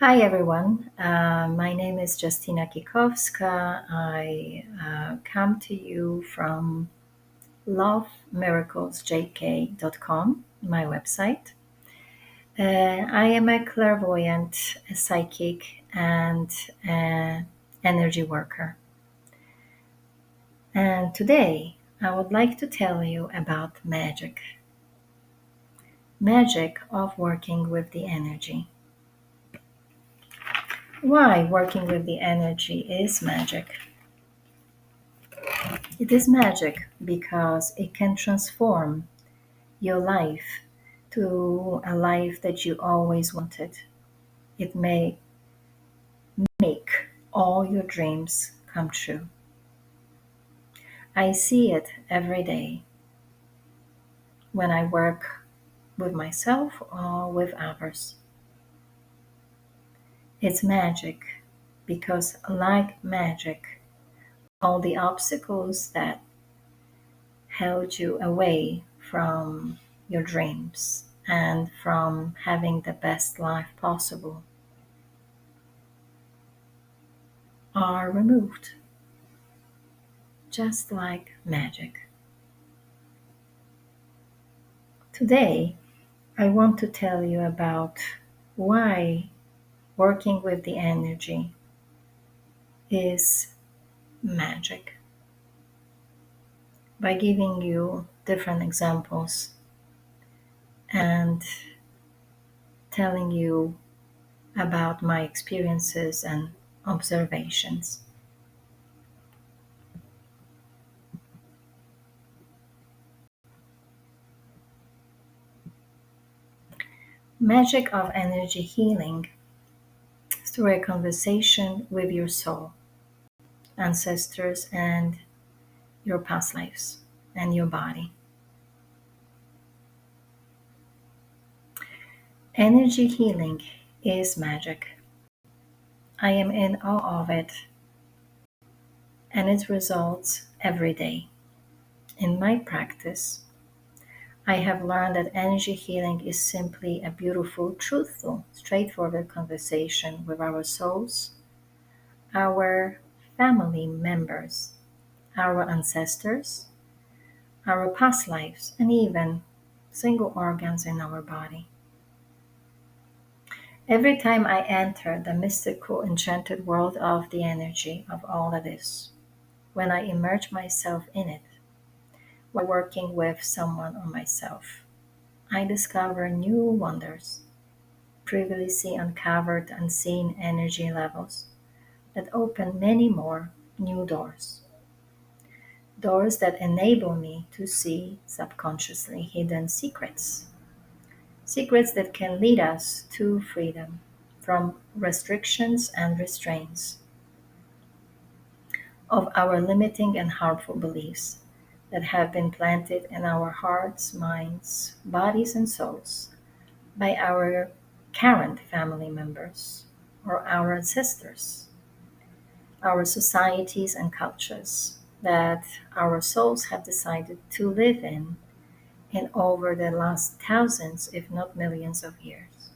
Hi everyone, my name is Justyna Kikowska. I come to you from lovemiraclesjk.com, my website. I am a clairvoyant, a psychic, and an energy worker. And today I would like to tell you about magic of working with the energy. Why working with the energy is magic? It is magic because it can transform your life to a life that you always wanted. It may make all your dreams come true. I see it every day when I work with myself or with others. It's magic because, like magic, all the obstacles that held you away from your dreams and from having the best life possible are removed, just like magic. Today, I want to tell you about why working with the energy is magic by giving you different examples and telling you about my experiences and observations. Magic of energy healing through a conversation with your soul, ancestors, and your past lives and your body. Energy healing is magic. I am in awe of it and its results every day. In my practice, I have learned that energy healing is simply a beautiful, truthful, straightforward conversation with our souls, our family members, our ancestors, our past lives, and even single organs in our body. Every time I enter the mystical, enchanted world of the energy of all that is, when I immerse myself in it, while working with someone or myself, I discover new wonders, previously uncovered unseen energy levels that open many more new doors. Doors that enable me to see subconsciously hidden secrets. Secrets that can lead us to freedom from restrictions and restraints of our limiting and harmful beliefs that have been planted in our hearts, minds, bodies, and souls by our current family members or our ancestors, our societies and cultures that our souls have decided to live in over the last thousands, if not millions of years.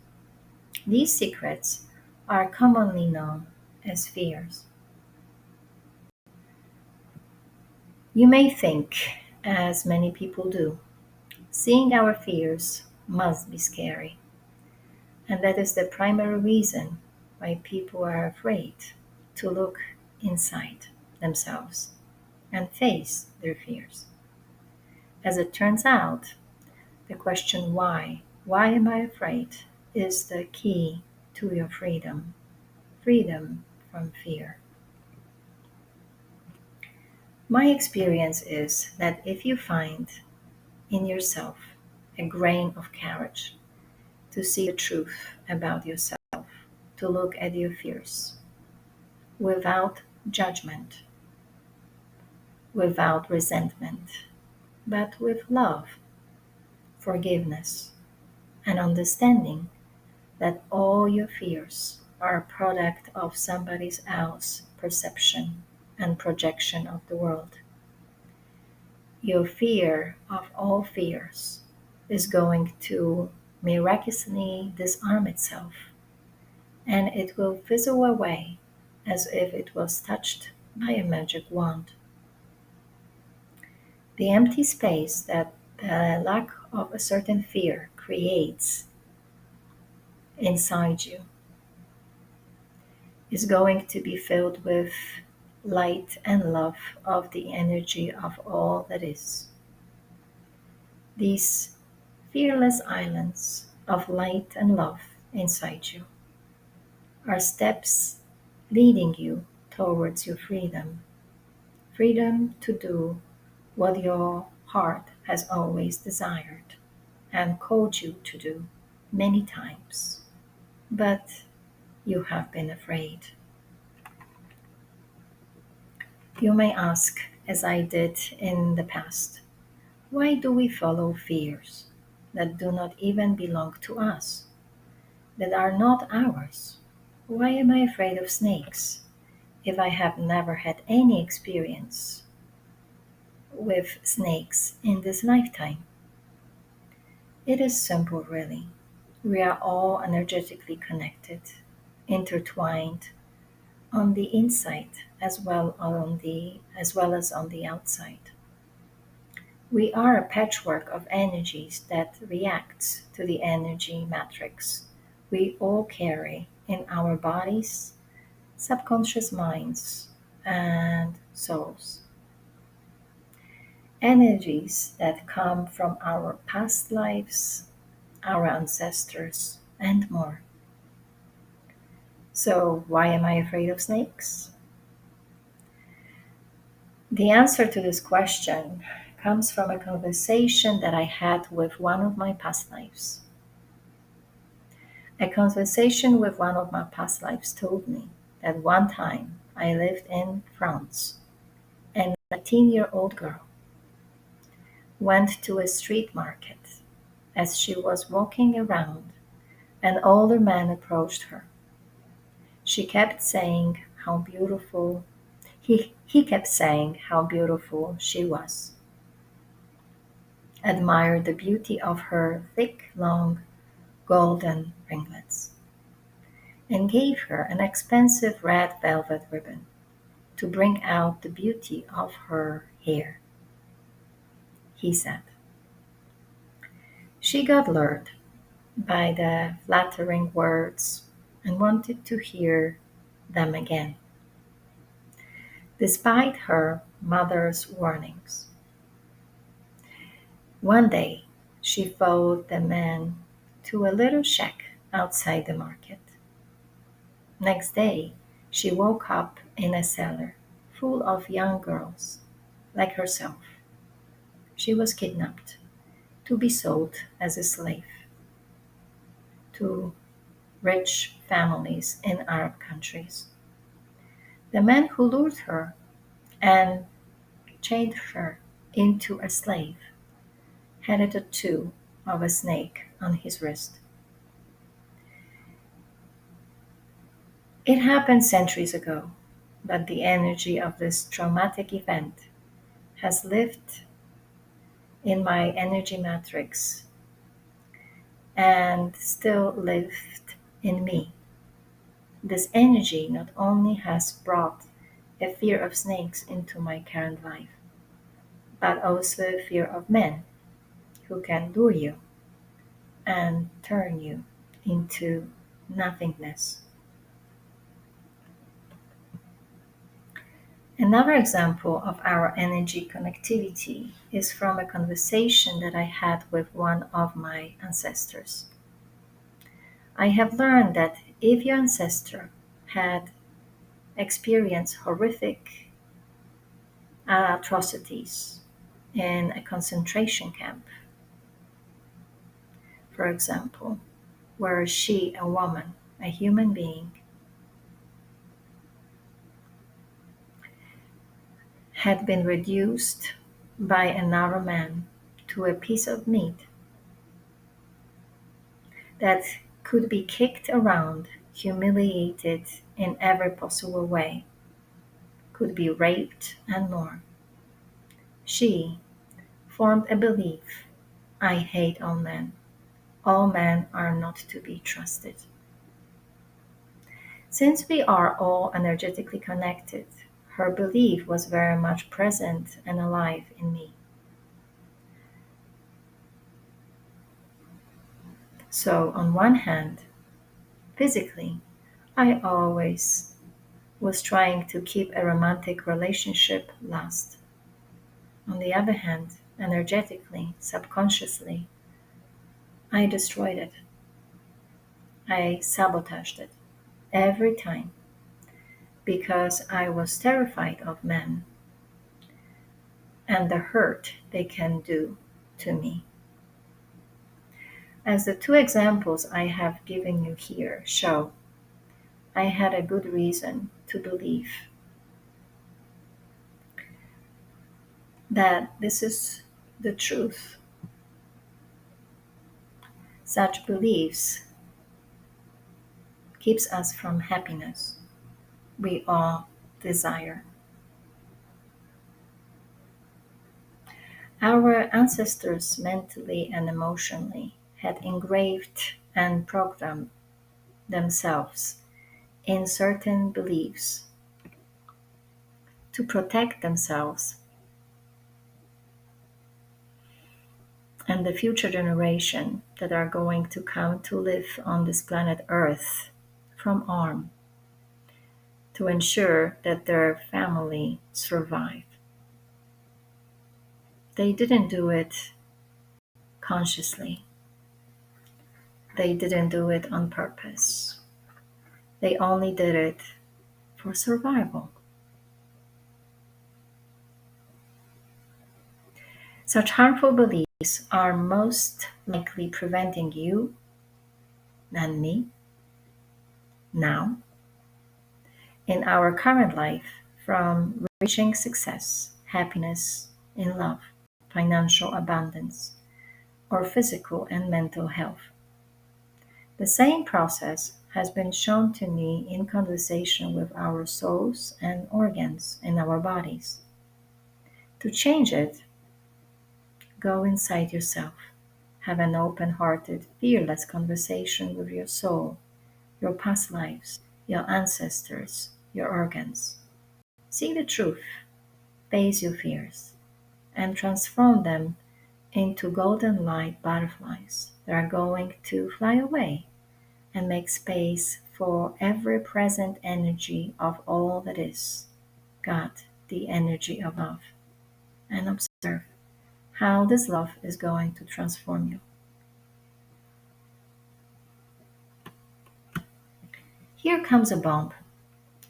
These secrets are commonly known as fears. You may think, as many people do, seeing our fears must be scary, and that is the primary reason why people are afraid to look inside themselves and face their fears. As it turns out, the question why am I afraid, is the key to your freedom from fear. My experience is that if you find in yourself a grain of courage to see the truth about yourself, to look at your fears without judgment, without resentment, but with love, forgiveness, and understanding that all your fears are a product of somebody else's perception and projection of the world. Your fear of all fears is going to miraculously disarm itself and it will fizzle away as if it was touched by a magic wand. The empty space that the lack of a certain fear creates inside you is going to be filled with light and love of the energy of all that is. These fearless islands of light and love inside you are steps leading you towards your freedom. Freedom to do what your heart has always desired and called you to do many times. But you have been afraid. You may ask, as I did in the past, why do we follow fears that do not even belong to us, that are not ours? Why am I afraid of snakes if I have never had any experience with snakes in this lifetime? It is simple, really. We are all energetically connected, intertwined on the inside as well as on the outside. We are a patchwork of energies that reacts to the energy matrix we all carry in our bodies, subconscious minds, and souls. Energies that come from our past lives, our ancestors, and more. So, why am I afraid of snakes? The answer to this question comes from a conversation that I had with one of my past lives. A conversation with one of my past lives told me that one time I lived in France and a 18-year-old girl went to a street market. As she was walking around, an older man approached her. She kept saying how beautiful he kept saying how beautiful she was, admired the beauty of her thick, long, golden ringlets, and gave her an expensive red velvet ribbon to bring out the beauty of her hair. He said. She got lured by the flattering words and wanted to hear them again, despite her mother's warnings. One day, she followed the man to a little shack outside the market. Next day, she woke up in a cellar full of young girls like herself. She was kidnapped to be sold as a slave to rich families in Arab countries. The man who lured her and chained her into a slave had a tattoo of a snake on his wrist. It happened centuries ago, but the energy of this traumatic event has lived in my energy matrix and still lived in me. This energy not only has brought a fear of snakes into my current life, but also a fear of men who can lure you and turn you into nothingness. Another example of our energy connectivity is from a conversation that I had with one of my ancestors. I have learned that if your ancestor had experienced horrific atrocities in a concentration camp, for example, where she, a woman, a human being, had been reduced by another man to a piece of meat that could be kicked around, humiliated in every possible way, could be raped, and more. She formed a belief: I hate all men. All men are not to be trusted. Since we are all energetically connected, her belief was very much present and alive in me. So, on one hand, physically, I always was trying to keep a romantic relationship last. On the other hand, energetically, subconsciously, I destroyed it. I sabotaged it every time because I was terrified of men and the hurt they can do to me. As the two examples I have given you here show, I had a good reason to believe that this is the truth. Such beliefs keeps us from happiness we all desire. Our ancestors mentally and emotionally had engraved and programmed themselves in certain beliefs to protect themselves and the future generation that are going to come to live on this planet Earth from harm, to ensure that their family survive. They didn't do it consciously. They didn't do it on purpose. They only did it for survival. Such harmful beliefs are most likely preventing you and me now in our current life from reaching success, happiness in love, financial abundance, or physical and mental health. The same process has been shown to me in conversation with our souls and organs in our bodies. To change it, go inside yourself. Have an open hearted, fearless conversation with your soul, your past lives, your ancestors, your organs. See the truth, face your fears, and transform them into golden light butterflies that are going to fly away and make space for ever present energy of all that is, God, the energy of love, and observe how this love is going to transform you. Here comes a bump,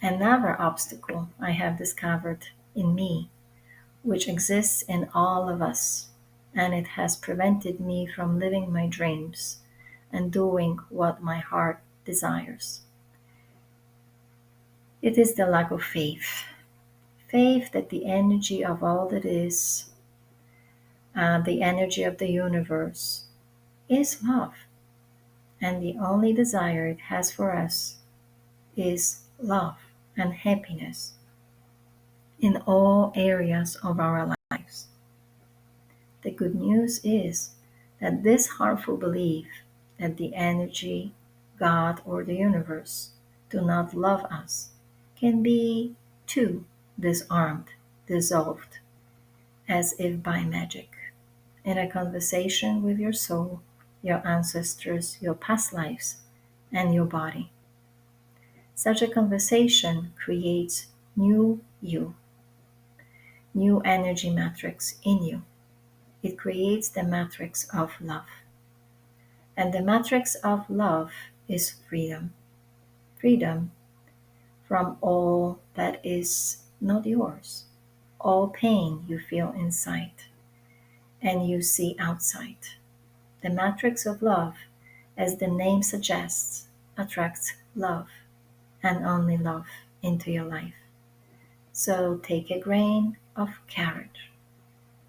another obstacle I have discovered in me, which exists in all of us, and it has prevented me from living my dreams and doing what my heart desires. It is the lack of faith. Faith that the energy of all that is, the energy of the universe, is love, and the only desire it has for us is love and happiness in all areas of our lives. The good news is that this harmful belief that the energy, God, or the universe do not love us can be too disarmed, dissolved, as if by magic, in a conversation with your soul, your ancestors, your past lives, and your body. Such a conversation creates new you, new energy matrix in you. It creates the matrix of love. And the matrix of love is freedom. Freedom from all that is not yours, all pain you feel inside and you see outside. The matrix of love, as the name suggests, attracts love and only love into your life. So take a grain of courage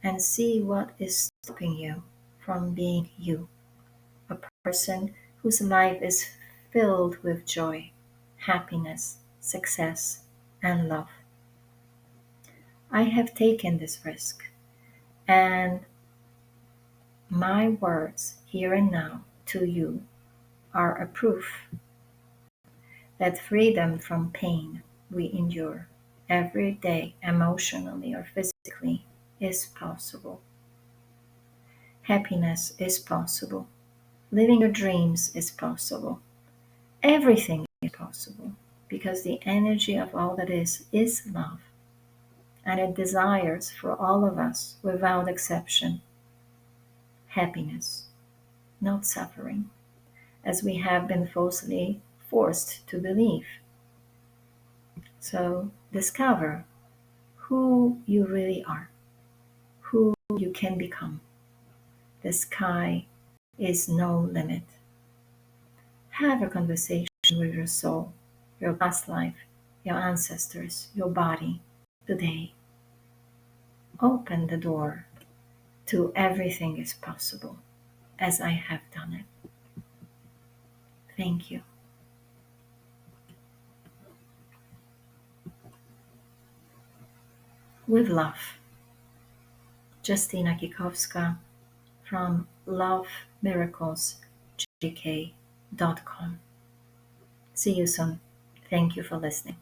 and see what is stopping you from being you, a person whose life is filled with joy, happiness, success, and love. I have taken this risk, and my words here and now to you are a proof that freedom from pain we endure every day, emotionally or physically, is possible. Happiness is possible. Living your dreams is possible. Everything is possible because the energy of all that is love. And it desires for all of us, without exception, happiness, not suffering, as we have been falsely forced to believe. So discover who you really are, who you can become. The sky is no limit. Have a conversation with your soul, your past life, your ancestors, your body today. Open the door to everything is possible, as I have done it. Thank you. With love, Justyna Kikowska from lovemiraclesjk.com. See you soon. Thank you for listening.